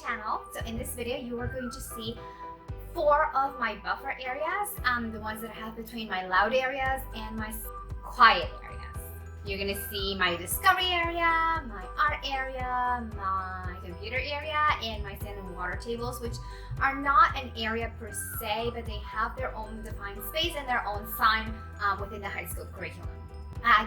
channel. So in this video, you are going to see 4 of my buffer areas, the ones that I have between my loud areas and my quiet areas. You're gonna see my discovery area, my art area, my computer area, and my sand and water tables, which are not an area per se, but they have their own defined space and their own sign within the high school curriculum.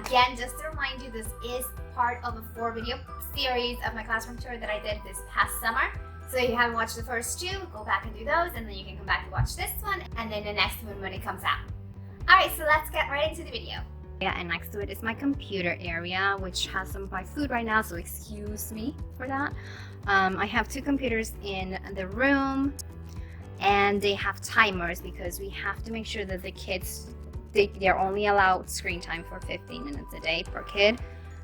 Again, just to remind you, this is part of a 4 video series of my classroom tour that I did this past summer. So if you haven't watched the first 2, go back and do those, and then you can come back and watch this one, and then the next one when it comes out. Alright, so let's get right into the video. Yeah, and next to it is my computer area, which has some of my food right now, so excuse me for that. I have 2 computers in the room, and they have timers because we have to make sure that the kids, they're only allowed screen time for 15 minutes a day per kid.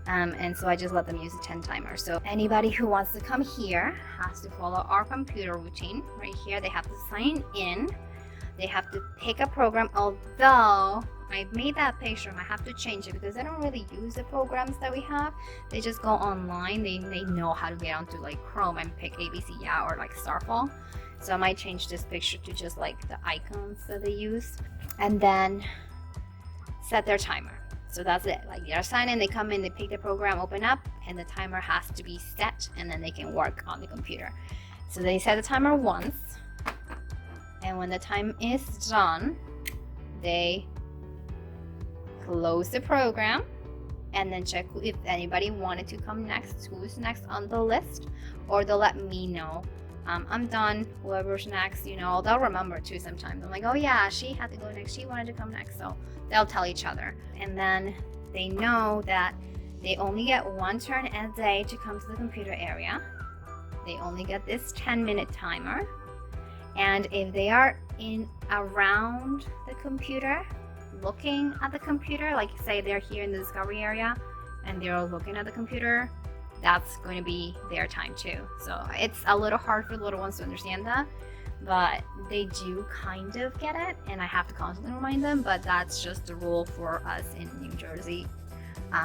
And so I just let them use a 10 timer. So anybody who wants to come here has to follow our computer routine. Right here, they have to sign in. They have to pick a program, although I made that picture. I have to change it because they don't really use the programs that we have. They just go online. They know how to get onto like Chrome and pick ABC Yeah or like Starfall. So I might change this picture to just like the icons that they use, and then set their timer. So that's it. Like they're signed in, they come in, they pick the program, open up, and the timer has to be set, and then they can work on the computer. So they set the timer once, and when the time is done, they close the program and then check if anybody wanted to come next, who's next on the list, or they'll let me know. I'm done, whoever's next, you know, they'll remember too sometimes. I'm like, oh yeah, she had to go next, she wanted to come next, so they'll tell each other. And then they know that they only get 1 turn a day to come to the computer area. They only get this 10-minute timer. And if they are in around the computer, looking at the computer, like say they're here in the discovery area and they're looking at the computer, that's going to be their time too. So it's a little hard for the little ones to understand that, but they do kind of get it, and I have to constantly remind them, but that's just the rule for us in New Jersey.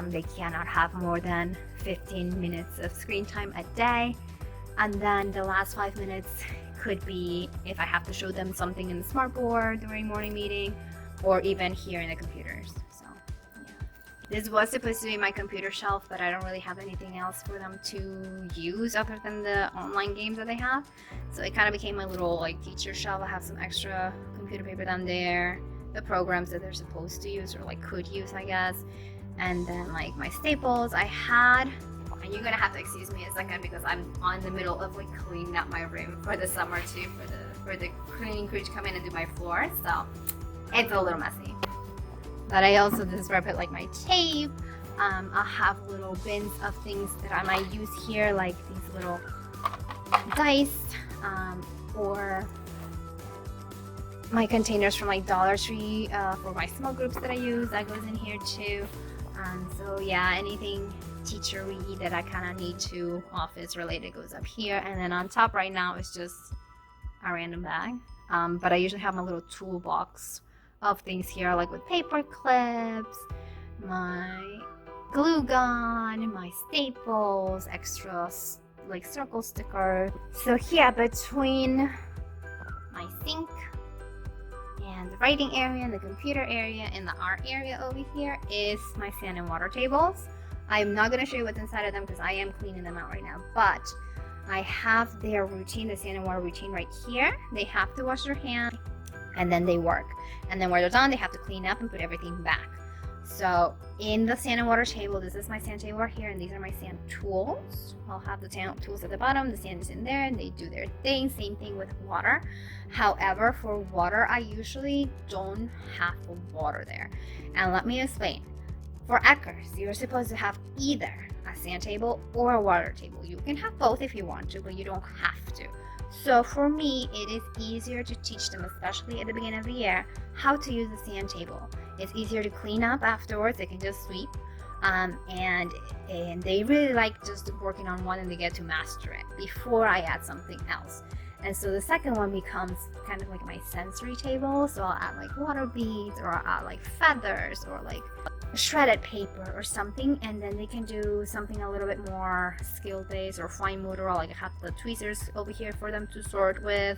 They cannot have more than 15 minutes of screen time a day, and then the last 5 minutes could be if I have to show them something in the smart board during morning meeting, or even here in the computers. So yeah. This was supposed to be my computer shelf, but I don't really have anything else for them to use other than the online games that they have. So it kind of became my little like teacher shelf. I have some extra computer paper down there, the programs that they're supposed to use or like could use, I guess. And then like my staples I had, and you're gonna have to excuse me a second because I'm on the middle of like cleaning up my room for the summer too, for the cleaning crew to come in and do my floor. So it's a little messy. But I also, this is where I put like my tape. I'll have little bins of things that I might use here, like these little dice, or my containers from like Dollar Tree for my small groups that I use, that goes in here too. So yeah, anything teachery that I kind of need to office related goes up here. And then on top right now is just a random bag. But I usually have my little toolbox of things here, like with paper clips, my glue gun, my staples, extra like circle sticker. So here between my sink and the writing area and the computer area and the art area over here is my sand and water tables. I'm not going to show you what's inside of them because I am cleaning them out right now, but I have their routine, the sand and water routine right here. They have to wash their hands and then they work. And then when they're done, they have to clean up and put everything back. So in the sand and water table, this is my sand table right here, and these are my sand tools. I'll have the sand tools at the bottom, the sand is in there, and they do their thing. Same thing with water. However, for water, I usually don't have water there. And let me explain. For Eckers, you're supposed to have either a sand table or a water table. You can have both if you want to, but you don't have to. So for me, it is easier to teach them, especially at the beginning of the year, how to use the sand table. It's easier to clean up afterwards. They can just sweep. And they really like just working on one, and they get to master it before I add something else. And so the second one becomes kind of like my sensory table. So I'll add like water beads, or I'll add like feathers, or like shredded paper or something, and then they can do something a little bit more skill based or fine motor, like I have the tweezers over here for them to sort with,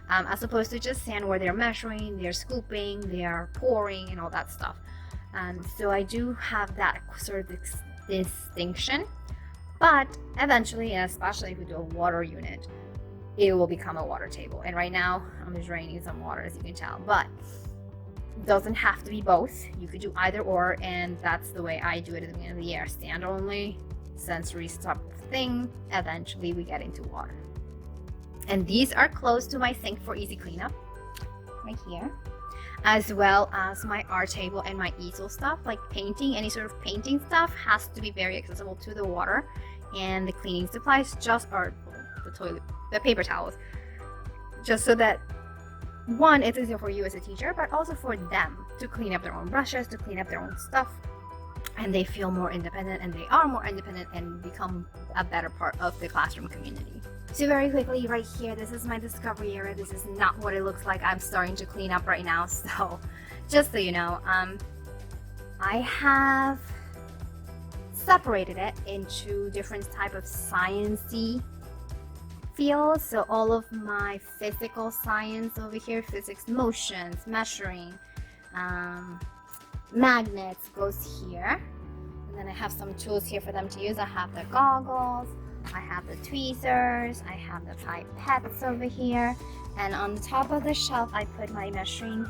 as opposed to just sand where they're measuring, they're scooping, they're pouring, and all that stuff. So I do have that sort of distinction, but eventually, especially if we do a water unit, it will become a water table. And right now I'm just draining some water, as you can tell, but doesn't have to be both. You could do either or, and that's the way I do it at the beginning of the year. Stand only, sensory stuff thing. Eventually we get into water. And these are close to my sink for easy cleanup, right here, as well as my art table and my easel stuff, like painting. Any sort of painting stuff has to be very accessible to the water, and the cleaning supplies just are the paper towels, just so that one, it's easier for you as a teacher, but also for them to clean up their own brushes, to clean up their own stuff, and they feel more independent, and they are more independent and become a better part of the classroom community. So very quickly, right here, this is my discovery area. This is not what it looks like. I'm starting to clean up right now, so just so you know, I have separated it into different type of science-y fields. So all of my physical science over here, physics, motions, measuring, magnets goes here. And then I have some tools here for them to use. I have the goggles, I have the tweezers, I have the pipettes over here. And on the top of the shelf, I put my measuring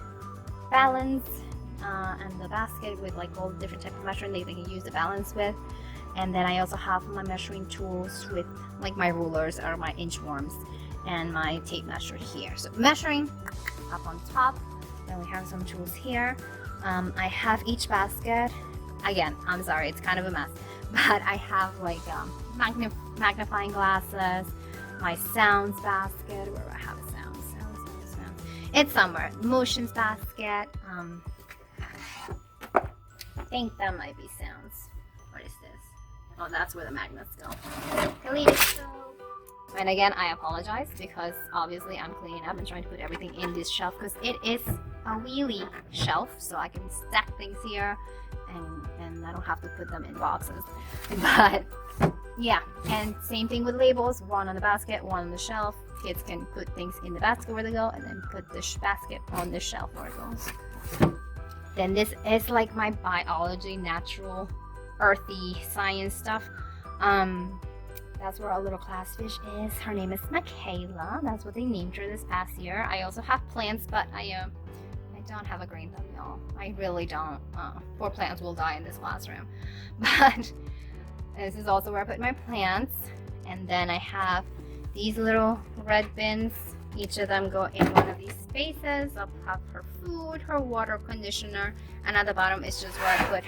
balance and the basket with like all the different type of measuring they can use the balance with. And then I also have my measuring tools with like my rulers or my inch worms and my tape measure here. So measuring up on top. Then we have some tools here. I have each basket. Again, I'm sorry, it's kind of a mess, but I have like magnifying glasses, my sounds basket. Where do I have a sounds? It's somewhere. Motions basket. I think that might be sounds. What is this? Oh, that's where the magnets go. And again, I apologize because obviously I'm cleaning up and trying to put everything in this shelf because it is a wheelie shelf, so I can stack things here and I don't have to put them in boxes. But yeah, and same thing with labels, one on the basket, one on the shelf. Kids can put things in the basket where they go and then put the basket on the shelf where it goes. Then this is like my biology, natural, earthy science stuff. That's where our little class fish is. Her name is Michaela. That's what they named her this past year. I also have plants, but I don't have a green thumb, y'all. I really don't. Poor plants will die in this classroom. But this is also where I put my plants. And then I have these little red bins. Each of them go in one of these spaces. I'll have her food, her water conditioner, and at the bottom is just where I put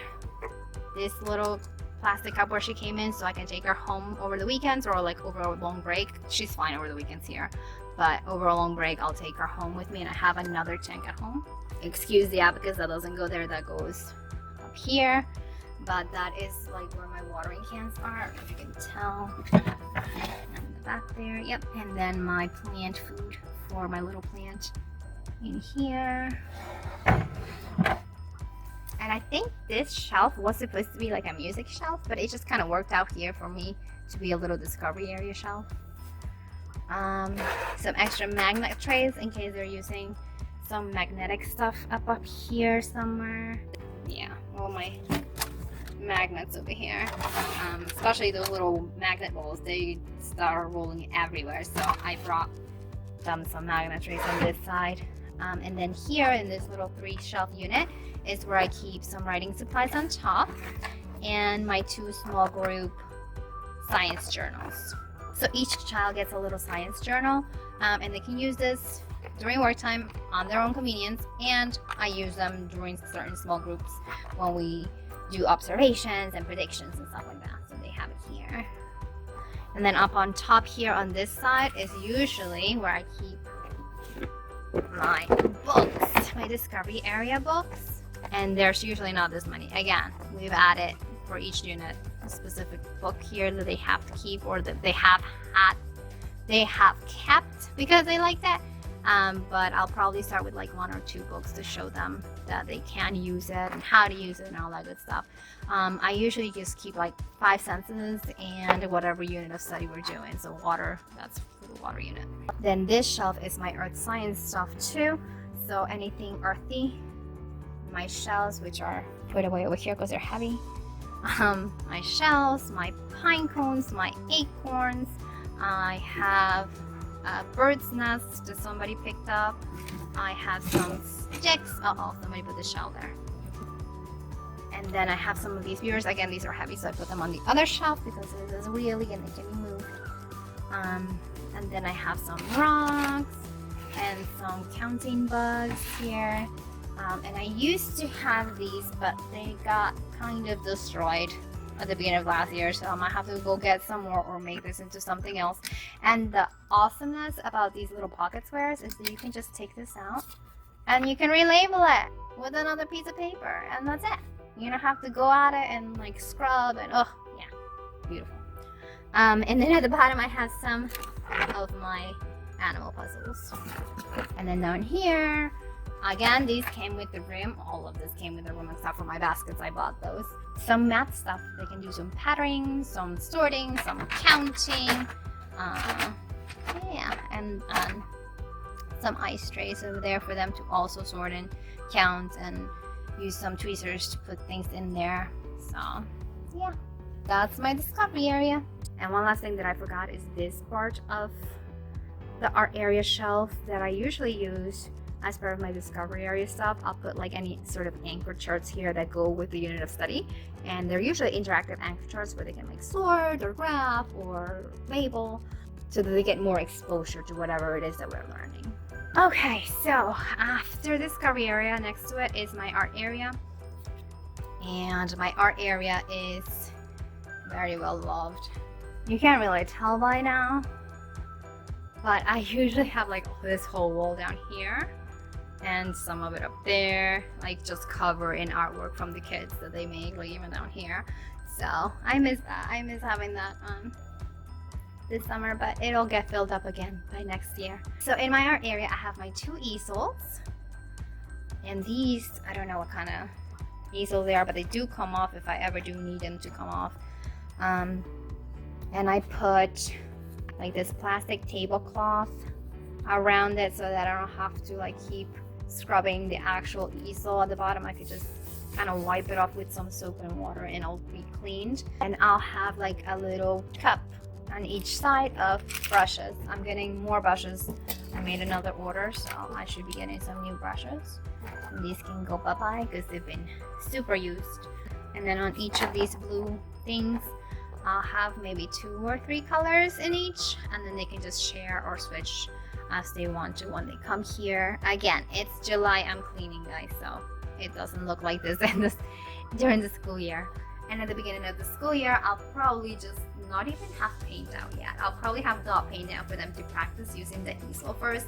this little plastic cup where she came in, so I can take her home over the weekends or like over a long break. She's fine over the weekends here, but over a long break I'll take her home with me, and I have another tank at home. Excuse the abacus, that doesn't go there, that goes up here, but that is like where my watering cans are, if you can tell. In the back there, yep. And then my plant food for my little plant in here. And I think this shelf was supposed to be like a music shelf, but it just kind of worked out here for me to be a little discovery area shelf. Some extra magnet trays in case they're using some magnetic stuff up here somewhere. Yeah, all my magnets over here. Especially those little magnet balls, they start rolling everywhere. So I brought them some magnet trays on this side. And then here in this little 3-shelf unit is where I keep some writing supplies on top and my 2 small group science journals. So each child gets a little science journal, and they can use this during work time on their own convenience, and I use them during certain small groups when we do observations and predictions and stuff like that. So they have it here. And then up on top here on this side is usually where I keep my books, my discovery area books, and there's usually not this many. Again, we've added for each unit a specific book here that they have to keep, or that they have kept because they like that. But I'll probably start with like 1 or 2 books to show them that they can use it and how to use it and all that good stuff. I usually just keep like 5 senses and whatever unit of study we're doing. So water, that's for the water unit. Then this shelf is my earth science stuff too. So anything earthy, my shells, which are put away over here because they're heavy. My shells, my pine cones, my acorns. I have a bird's nest that somebody picked up. I have some sticks. Uh-oh, somebody put the shell there. And then I have some of these viewers. Again, these are heavy, so I put them on the other shelf because it is wheelie and they can be moved. And then I have some rocks and some counting bugs here. And I used to have these, but they got kind of destroyed at the beginning of last year, so I might have to go get some more or make this into something else. And the awesomeness about these little pocket squares is that you can just take this out and you can relabel it with another piece of paper, and that's it. You don't have to go at it and like scrub and oh yeah, beautiful. And then at the bottom I have some of my animal puzzles. And then down here, again, these came with the room. All of this came with the room except for my baskets. I bought those. Some math stuff. They can do some patterning, some sorting, some counting. Yeah, and some ice trays over there for them to also sort and count, and use some tweezers to put things in there. So yeah, that's my discovery area. And one last thing that I forgot is this part of the art area shelf that I usually use as part of my discovery area stuff. I'll put like any sort of anchor charts here that go with the unit of study, and they're usually interactive anchor charts where they can like sort or graph or label so that they get more exposure to whatever it is that we're learning. Okay, so after discovery area, next to it is my art area, and my art area is very well loved. You can't really tell by now, but I usually have like this whole wall down here and some of it up there, like just cover in artwork from the kids that they make, like even down here. So I miss that. I miss having that this summer, but it'll get filled up again by next year. So in my art area, I have my 2 easels, and these, I don't know what kind of easels they are, but they do come off if I ever do need them to come off. And I put like this plastic tablecloth around it so that I don't have to like keep scrubbing the actual easel at the bottom. I could just kind of wipe it off with some soap and water and it'll be cleaned. And I'll have like a little cup on each side of brushes. I'm getting more brushes. I made another order, so I should be getting some new brushes. And these can go bye-bye because they've been super used. And then on each of these blue things, I'll have maybe 2 or 3 colors in each, and then they can just share or switch as they want to when they come here. Again, it's July, I'm cleaning, guys, so it doesn't look like this during the school year. And at the beginning of the school year, I'll probably just not even have paint out yet. I'll probably have dot paint out for them to practice using the easel first,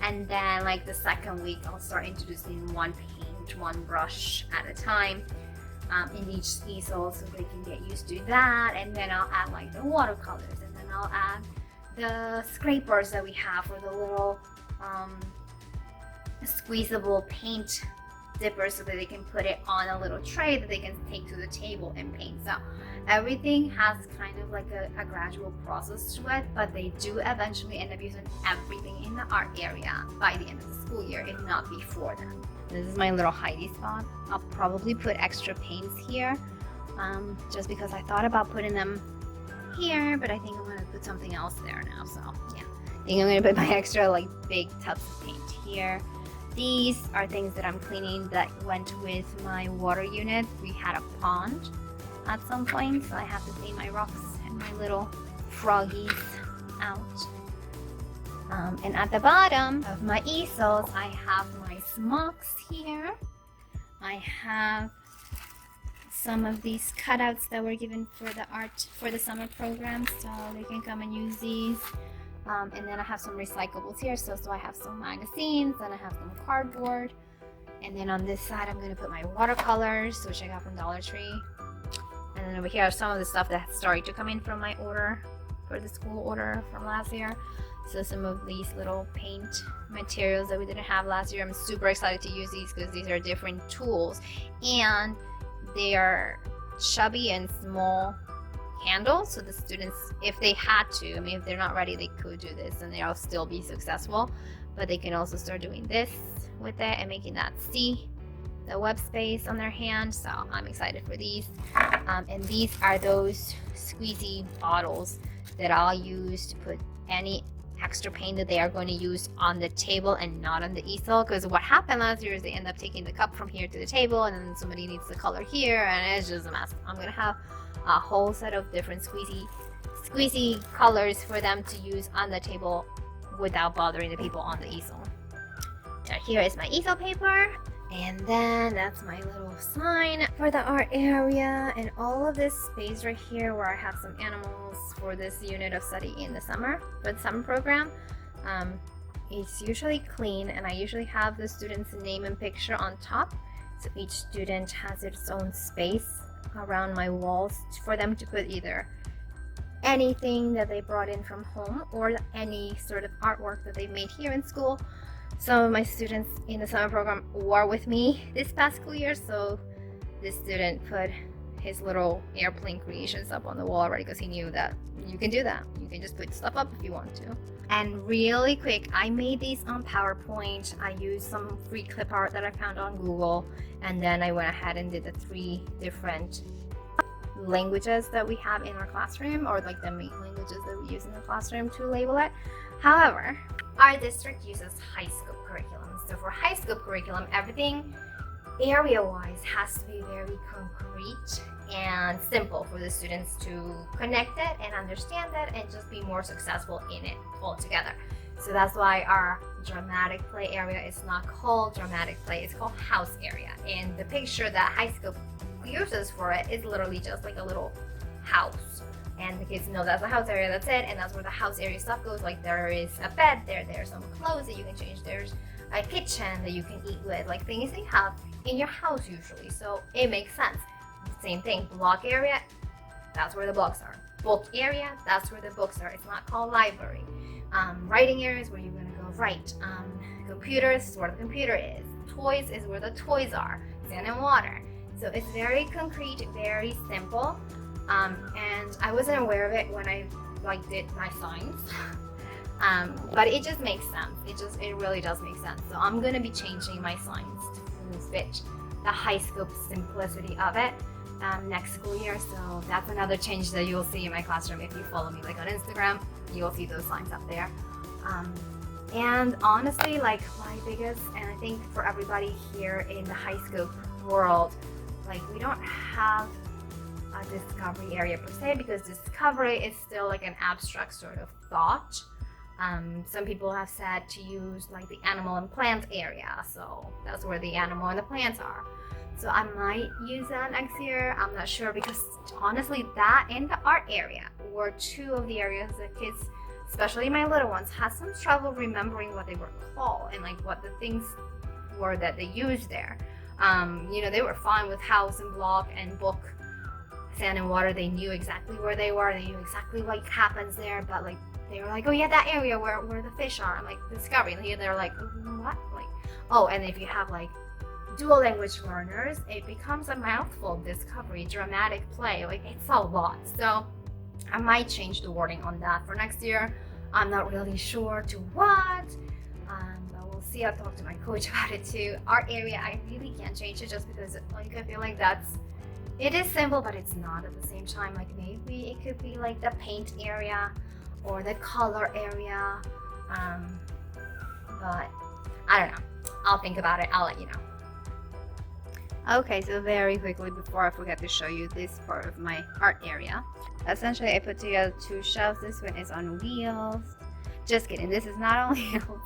and then like the second week I'll start introducing one paint, one brush at a time in each easel so they can get used to that. And then I'll add like the watercolors, and then I'll add the scrapers that we have for the little squeezable paint dipper so that they can put it on a little tray that they can take to the table and paint. So everything has kind of like a gradual process to it, but they do eventually end up using everything in the art area by the end of the school year, if not before then. This is my little hidey spot. I'll probably put extra paints here just because I thought about putting them here, but I think I'm gonna put something else there now. So yeah, I think I'm gonna put my extra like big tubs of paint here. These are things that I'm cleaning that went with my water unit. We had a pond at some point, so I have to clean my rocks and my little froggies out. And at the bottom of my easels, I have my smocks here. I have some of these cutouts that were given for the summer program, so they can come and use these. And then I have some recyclables here, so I have some magazines, and I have some cardboard. And then on this side, I'm going to put my watercolors, which I got from Dollar Tree. And then over here are some of the stuff that started to come in from my order, for the school order from last year. So some of these little paint materials that we didn't have last year, I'm super excited to use these because these are different tools and they are chubby and small handles, so the students, if they had to, I mean, if they're not ready, they could do this and they'll still be successful, but they can also start doing this with it and making that see the web space on their hand. So I'm excited for these. And these are those squeezy bottles that I'll use to put any extra paint that they are going to use on the table and not on the easel, because what happened last year is they end up taking the cup from here to the table and then somebody needs the color here and it's just a mess. I'm gonna have a whole set of different squeezy colors for them to use on the table without bothering the people on the easel. Now here is my easel paper, and then that's my little sign for the art area, and all of this space right here where I have some animals for this unit of study in the summer, for the summer program. It's usually clean, and I usually have the student's name and picture on top, so each student has its own space around my walls for them to put either anything that they brought in from home or any sort of artwork that they've made here in school. Some of my students in the summer program were with me this past school year, so this student put his little airplane creations up on the wall already because he knew that you can do that. You can just put stuff up if you want to. And really quick, I made these on PowerPoint. I used some free clip art that I found on Google, and then I went ahead and did the 3 different languages that we have in our classroom, or like the main languages that we use in the classroom to label it. However, our district uses high scope curriculum. So for high scope curriculum, everything area-wise has to be very concrete and simple for the students to connect it and understand it and just be more successful in it altogether. So that's why our dramatic play area is not called dramatic play, it's called house area. And the picture that high scope uses for it is literally just like a little house. And the kids know that's the house area, that's it, and that's where the house area stuff goes. Like there is a bed there, there's some clothes that you can change, there's a kitchen that you can eat with, like things that you have in your house usually. So it makes sense. Same thing, block area, that's where the blocks are. Book area, that's where the books are. It's not called library. Writing area is where you're gonna go write. Computers is where the computer is. Toys is where the toys are. Sand and water. So it's very concrete, very simple. And I wasn't aware of it when I did my signs. But it just makes sense. It really does make sense. So I'm gonna be changing my signs to fit the high scope simplicity of it next school year. So that's another change that you'll see in my classroom. If you follow me on Instagram, you'll see those signs up there. And honestly, my biggest, and I think for everybody here in the high scope world, we don't have a discovery area per se, because discovery is still an abstract sort of thought. Some people have said to use the animal and plant area, so that's where the animal and the plants are. So I might use that next year. I'm not sure, because honestly, that and the art area were 2 of the areas that kids, especially my little ones, had some trouble remembering what they were called and what the things were that they used there. They were fine with house and block and book, sand and water. They knew exactly where they were. They knew exactly what happens there, but they were oh yeah, that area where the fish are. I'm discovery. And here they're what? Oh, and if you have dual language learners, it becomes a mouthful. Discovery, dramatic play, it's a lot. So I might change the wording on that for next year. I'm not really sure to what, but we'll see. I'll talk to my coach about it too. Art area, I really can't change it just because I feel it is simple, but it's not at the same time. Maybe it could be the paint area or the color area, but I don't know. I'll think about it. I'll let you know. Okay, so very quickly before I forget to show you this part of my art area. Essentially, I put together 2 shelves. This one is on wheels. Just kidding, this is not on wheels.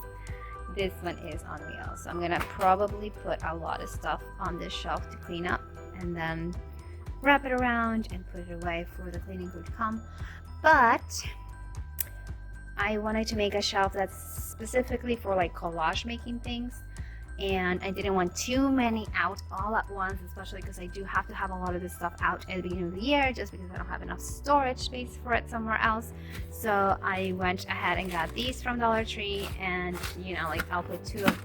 This one is on wheels. So I'm gonna probably put a lot of stuff on this shelf to clean up and then wrap it around and put it away for the cleaning crew to come. But I wanted to make a shelf that's specifically for collage making things. and I didn't want too many out all at once, especially because I do have to have a lot of this stuff out at the beginning of the year just because I don't have enough storage space for it somewhere else. So I went ahead and got these from Dollar Tree, and like I'll put 2 of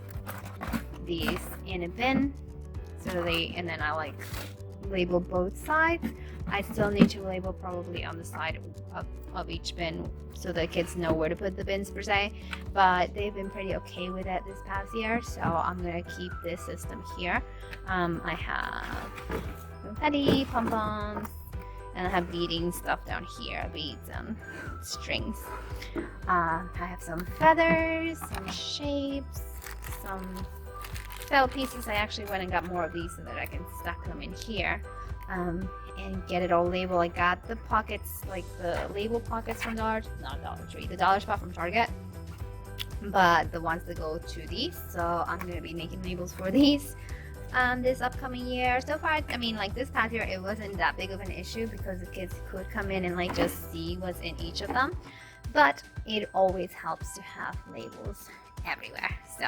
these in a bin and then I like label both sides. I still need to label probably on the side of each bin so the kids know where to put the bins per se, but they've been pretty okay with it this past year, so I'm gonna keep this system here. I have confetti, pom-poms, and I have beading stuff down here, beads and strings. I have some feathers, some shapes, some felt pieces. I actually went and got more of these so that I can stack them in here and get it all labeled. I got the pockets, like the label pockets from the Dollar Spot from Target, but the ones that go to these. So I'm going to be making labels for these this upcoming year. So far, I mean, like this past year, it wasn't that big of an issue because the kids could come in and like just see what's in each of them, but it always helps to have labels everywhere. So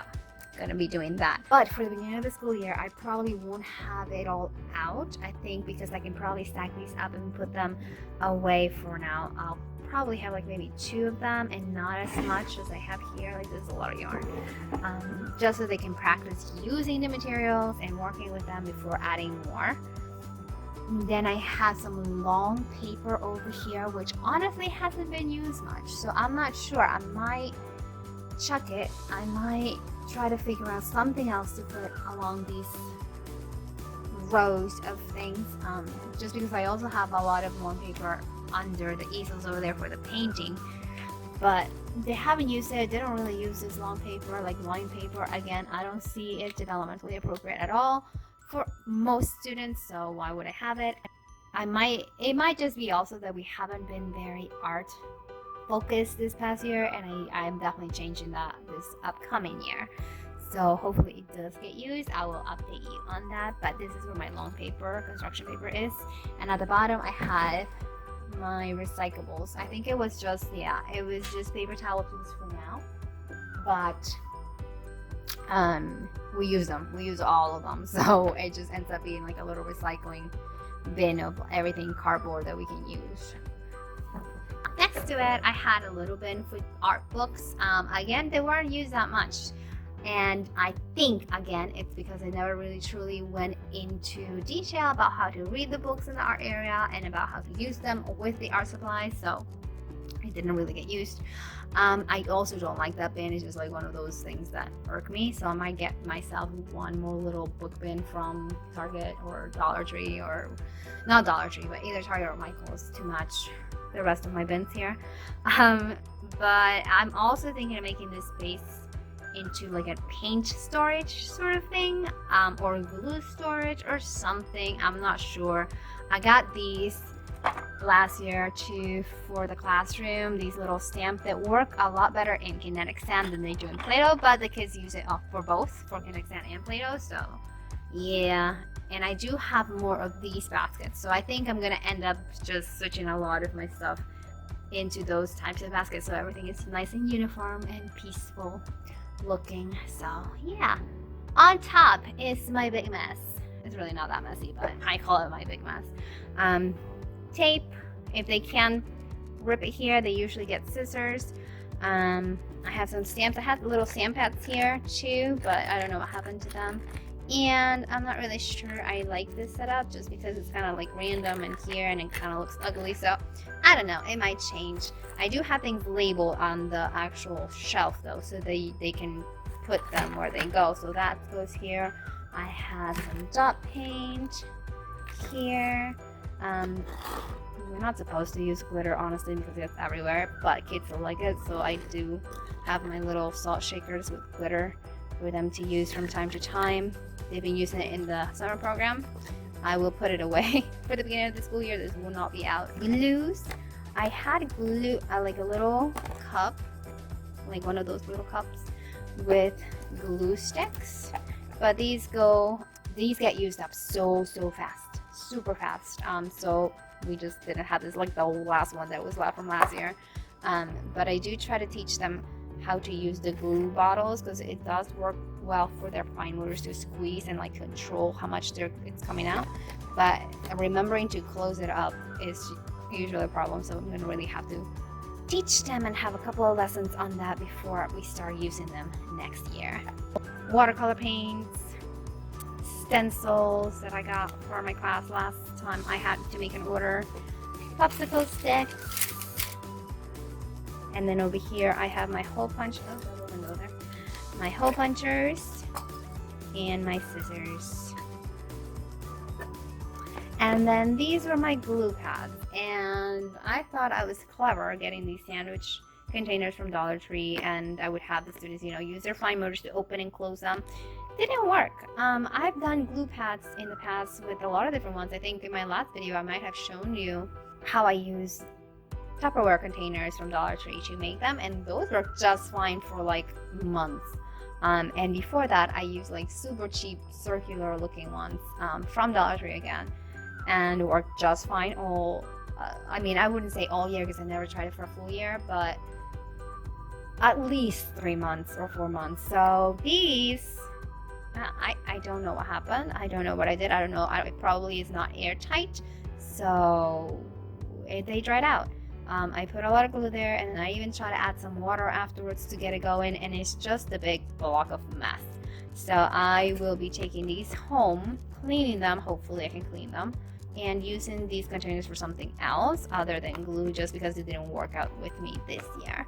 gonna be doing that. But for the beginning of the school year, I probably won't have it all out, I think, because I can probably stack these up and put them away for now. I'll probably have like maybe 2 of them and not as much as I have here. Like this is a lot of yarn, just so they can practice using the materials and working with them before adding more. And then I have some long paper over here, which honestly hasn't been used much, so I'm not sure. I might chuck it. I might try to figure out something else to put along these rows of things, just because I also have a lot of long paper under the easels over there for the painting, but they haven't used it. They don't really use this long paper, like line paper. Again, I don't see it developmentally appropriate at all for most students, so why would I have it? It might just be also that we haven't been very art focused this past year, and I'm definitely changing that this upcoming year. So hopefully it does get used. I will update you on that. But this is where my long paper, construction paper is. And at the bottom I have my recyclables. I think it was just paper towel pieces for now. But we use them. We use all of them. So it just ends up being like a little recycling bin of everything cardboard that we can use. Next to it, I had a little bin for art books. Again, they weren't used that much. And I think, again, it's because I never really truly went into detail about how to read the books in the art area and about how to use them with the art supplies. So it didn't really get used. I also don't like that bin. It's just like one of those things that irk me. So I might get myself one more little book bin from Target or Dollar Tree, or not Dollar Tree, but either Target or Michael's to match the rest of my bins here. But I'm also thinking of making this space into like a paint storage sort of thing, or glue storage or something. I'm not sure. I got these last year too for the classroom, these little stamps that work a lot better in kinetic sand than they do in Play-Doh, but the kids use it for both, for kinetic sand and Play-Doh. So yeah, and I do have more of these baskets, so I think I'm gonna end up just switching a lot of my stuff into those types of baskets so everything is nice and uniform and peaceful looking. So yeah, on top is my big mess. It's really not that messy, but I call it my big mess. Tape, if they can rip it here, they usually get scissors. I have some stamps. I have little stamp pads here too, but I don't know what happened to them. And I'm not really sure I like this setup just because it's kind of like random in here and it kind of looks ugly. So I don't know, it might change. I do have things labeled on the actual shelf though, so they can put them where they go. So that goes here. I have some dot paint here. We're not supposed to use glitter, honestly, because it's everywhere, but kids will like it, so I do have my little salt shakers with glitter for them to use from time to time. They've been using it in the summer program. I will put it away for the beginning of the school year. This will not be out. Glues. I had glue, like a little cup, like one of those little cups with glue sticks, but these get used up so fast, super fast. So we just didn't have this, like the last one that was left from last year. But I do try to teach them how to use the glue bottles because it does work well for their fine motors to squeeze and like control how much it's coming out. But remembering to close it up is usually a problem, so I'm going to really have to teach them and have a couple of lessons on that before we start using them next year. Watercolor paints, stencils that I got for my class last time I had to make an order, popsicle sticks, and then over here I have my hole punch. Oh, that wouldn't go there. My hole punchers and my scissors. And then these were my glue pads, and I thought I was clever getting these sandwich containers from Dollar Tree, and I would have the students, use their fine motors to open and close them. Didn't work. I've done glue pads in the past with a lot of different ones. I think in my last video I might have shown you how I use Tupperware containers from Dollar Tree to make them, and those work just fine for like months. And before that I used like super cheap circular looking ones from Dollar Tree again, and worked just fine I wouldn't say all year because I never tried it for a full year, but at least 3 months or 4 months. So these, I don't know what happened. I don't know what I did. I don't know. It probably is not airtight, so they dried out. I put a lot of glue there, and I even try to add some water afterwards to get it going, and it's just a big block of mess. So I will be taking these home, cleaning them. Hopefully I can clean them, and using these containers for something else other than glue, just because it didn't work out with me this year.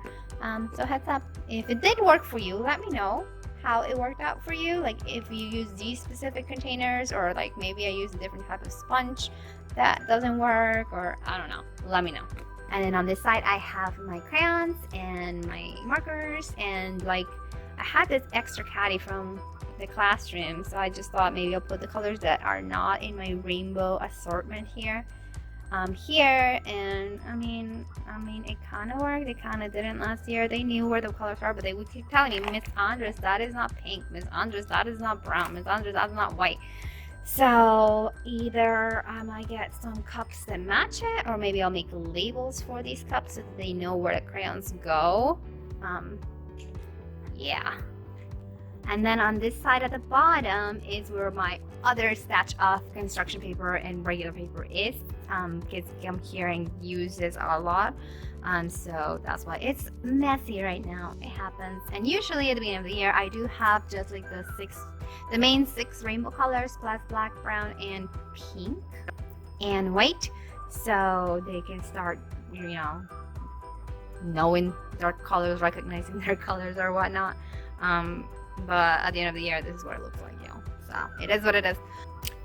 So heads up, if it did work for you, let me know how it worked out for you. Like if you use these specific containers, or like maybe I use a different type of sponge that doesn't work, or I don't know, let me know. And then on this side I have my crayons and my markers, and like I had this extra caddy from the classroom, so I just thought maybe I'll put the colors that are not in my rainbow assortment here. And I mean it kind of worked. It kind of didn't last year. They knew where the colors are, but they would keep telling me, Miss Andres, that is not pink. Miss Andres, that is not brown. Miss Andres, that's not white. So either I might get some cups that match it, or maybe I'll make labels for these cups so that they know where the crayons go. Yeah. And then on this side at the bottom is where my other stash of construction paper and regular paper is. Kids come here and use this a lot. So that's why it's messy right now. It happens. And usually at the beginning of the year I do have just like the main 6 rainbow colors, plus black, brown, and pink and white, so they can start knowing their colors, recognizing their colors or whatnot. But at the end of the year, this is what it looks like, so it is what it is.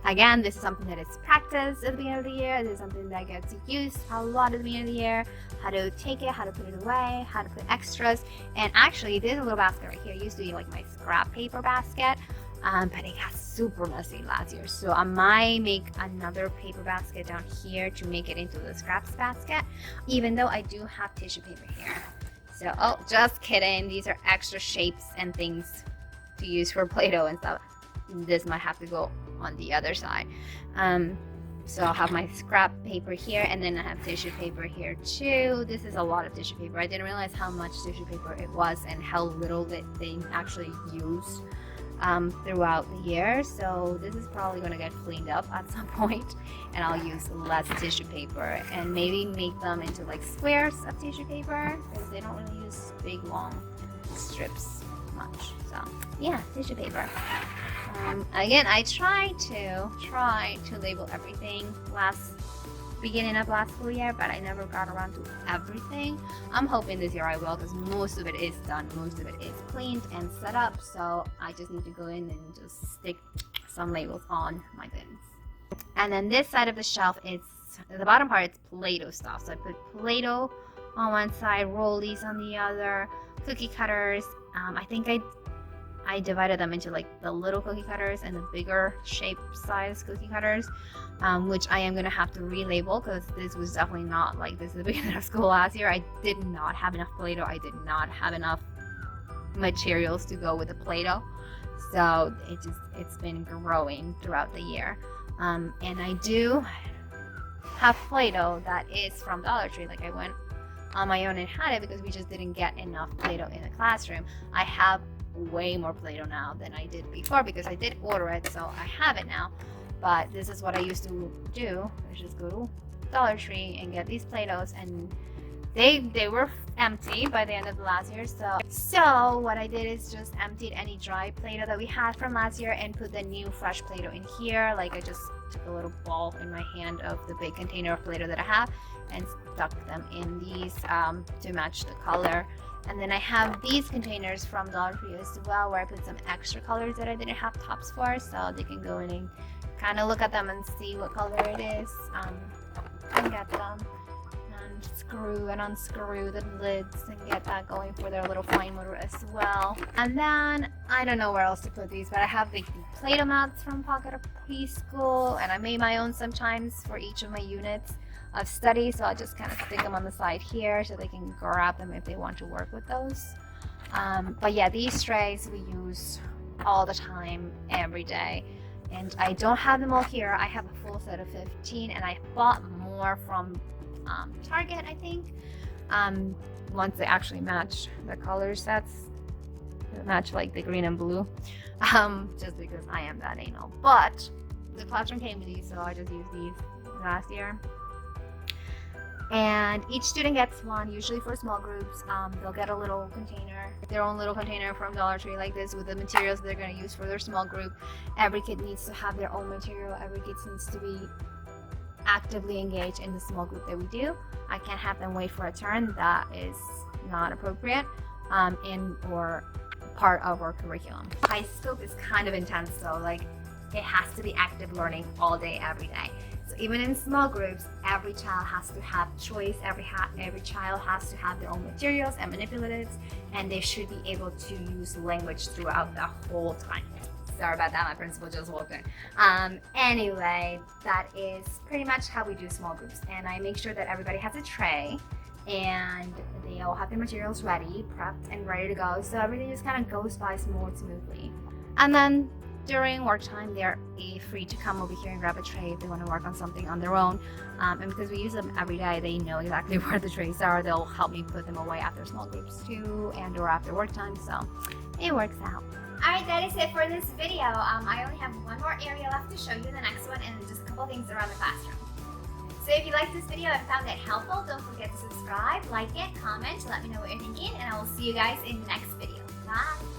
Again, this is something that is practiced at the beginning of the year. This is something that gets used a lot at the beginning of the year. How to take it, how to put it away, how to put extras. And actually, this little basket right here used to be like my scrap paper basket, but it got super messy last year. So I might make another paper basket down here to make it into the scraps basket, even though I do have tissue paper here. So, oh, just kidding. These are extra shapes and things to use for Play-Doh and stuff. This might have to go on the other side. So I'll have my scrap paper here, and then I have tissue paper here too. This is a lot of tissue paper. I didn't realize how much tissue paper it was and how little that they actually use throughout the year. So this is probably going to get cleaned up at some point, and I'll use less tissue paper and maybe make them into like squares of tissue paper, because they don't really use big long strips much. So yeah, tissue paper. Again, I tried to label everything beginning of last school year, but I never got around to everything. I'm hoping this year I will, because most of it is done, most of it is cleaned and set up, so I just need to go in and just stick some labels on my bins. And then this side of the shelf, the bottom part, it's Play-Doh stuff. So I put Play-Doh on one side, rollies on the other, cookie cutters. I think I divided them into like the little cookie cutters and the bigger shape size cookie cutters, which I am going to have to relabel, because this was definitely not like this at the beginning of school last year. I did not have enough Play-Doh. I did not have enough materials to go with the Play-Doh. So it's been growing throughout the year. And I do have Play-Doh that is from Dollar Tree. Like I went on my own and had it because we just didn't get enough Play-Doh in the classroom. I have way more Play-Doh now than I did before because I did order it, so I have it now. But this is what I used to do, which is go to Dollar Tree and get these Play-Dohs, and they were empty by the end of the last year. So what I did is just emptied any dry Play-Doh that we had from last year and put the new fresh Play-Doh in here. Like I just took a little ball in my hand of the big container of Play-Doh that I have and stuck them in these to match the color. And then I have these containers from Dollar Tree as well, where I put some extra colors that I didn't have tops for, so they can go in and kind of look at them and see what color it is, and get them and screw and unscrew the lids and get that going for their little fine motor as well. And then I don't know where else to put these, but I have the Playdough Mats from Pocket of Preschool, and I made my own sometimes for each of my units of study, so I'll just kind of stick them on the side here so they can grab them if they want to work with those. But yeah, these trays we use all the time, every day. And I don't have them all here. I have a full set of 15, and I bought more from Target, I think. Once they actually match the color sets, they match like the green and blue, just because I am that anal. But the classroom came with these, so I just used these last year. And each student gets one, usually for small groups. They'll get a little container, their own little container from Dollar Tree like this with the materials they're going to use for their small group. Every kid needs to have their own material. Every kid needs to be actively engaged in the small group that we do. I can't have them wait for a turn. That is not appropriate or part of our curriculum. High scope is kind of intense though. Like, it has to be active learning all day, every day. So even in small groups, every child has to have choice. Every child has to have their own materials and manipulatives, and they should be able to use language throughout the whole time. Sorry about that, my principal just walked in. Anyway, that is pretty much how we do small groups. And I make sure that everybody has a tray and they all have their materials ready, prepped and ready to go. So everything just kind of goes by smoothly. And then during work time, they're free to come over here and grab a tray if they want to work on something on their own. And because we use them every day, they know exactly where the trays are. They'll help me put them away after small groups too, and or after work time, so it works out. Alright, that is it for this video. I only have one more area left to show you, the next one, and just a couple things around the classroom. So if you liked this video and found it helpful, don't forget to subscribe, like it, comment, let me know what you're thinking, and I will see you guys in the next video. Bye!